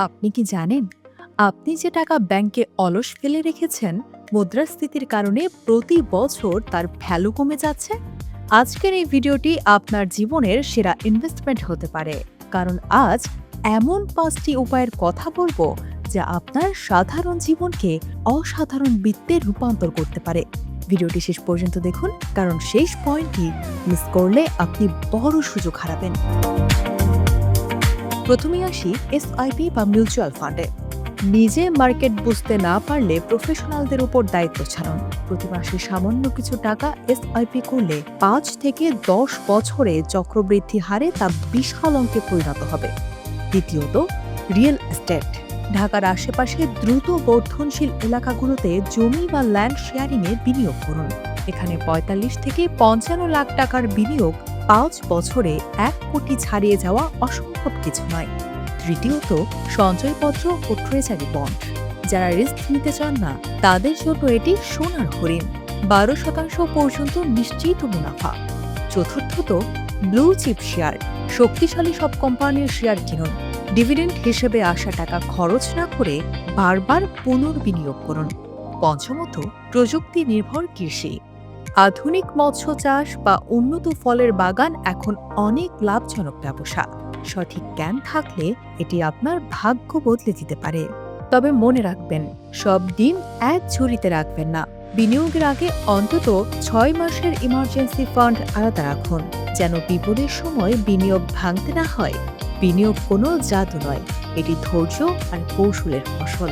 আপনি কি জানেন আপনি যে টাকা ব্যাংকে অলস ফেলে রেখেছেন মুদ্রাস্ফীতির কারণে প্রতি বছর তার ভ্যালু কমে যাচ্ছে? আজকের এই ভিডিওটি আপনার জীবনের সেরা ইনভেস্টমেন্ট হতে পারে, কারণ আজ এমন 5টি উপায়ের কথা বলবো যা আপনার সাধারণ জীবনকে অসাধারণ বৃত্তে রূপান্তর করতে পারে। ভিডিওটি শেষ পর্যন্ত দেখুন, কারণ শেষ পয়েন্টটি মিস করলে আপনি বড় সুযোগ হারাবেন। প্রথমেই আসি এসআইপি বা মিউচুয়াল ফান্ডে। নিজে মার্কেট বুঝতে না পারলে প্রফেশনালদের উপর দায়িত্ব ছাড়ুন। প্রতি মাসে সামান্য কিছু টাকা এসআইপি করলে 5 থেকে 10 বছরে চক্রবৃদ্ধি হারে তা বিশাল অঙ্কে পরিণত হবে। দ্বিতীয়ত, রিয়েল এস্টেট। ঢাকার আশেপাশে দ্রুত বর্ধনশীল এলাকাগুলোতে জমি বা ল্যান্ড শেয়ারিংয়ে বিনিয়োগ করুন। এখানে 45 থেকে 55 লাখ টাকার বিনিয়োগ 5 বছরে 1 কোটি ছাড়িয়ে যাওয়া অসম্ভব কিছু নয়। তৃতীয়ত, সঞ্চয়পত্র ও ট্রেজারি বন্ড। যারা রিস্ক নিতে চান না তাদের জন্য এটি সোনার হরিণ, 12% পর্যন্ত নিশ্চিত মুনাফা। চতুর্থত, ব্লু চিপ শেয়ার। শক্তিশালী সব কোম্পানির শেয়ার কিনুন। ডিভিডেন্ড হিসেবে আসা টাকা খরচ না করে বারবার পুনর্বিনিয়োগ করুন। পঞ্চমত, প্রযুক্তি নির্ভর কৃষি। আধুনিক মৎস্য চাষ বা উন্নত ফলের বাগান এখন অনেক লাভজনক ব্যবসা। সঠিক জ্ঞান থাকলে এটি আপনার ভাগ্য বদলে দিতে পারে। তবে মনে রাখবেন, সব ডিম এক ঝুড়িতে রাখবেন না। বিনিয়োগের আগে অন্তত 6 মাসের ইমার্জেন্সি ফান্ড আলাদা রাখুন, যেন বিপদের সময় বিনিয়োগ ভাঙতে না হয়। বিনিয়োগ কোনো জাদু নয়, এটি ধৈর্য আর কৌশলের ফসল।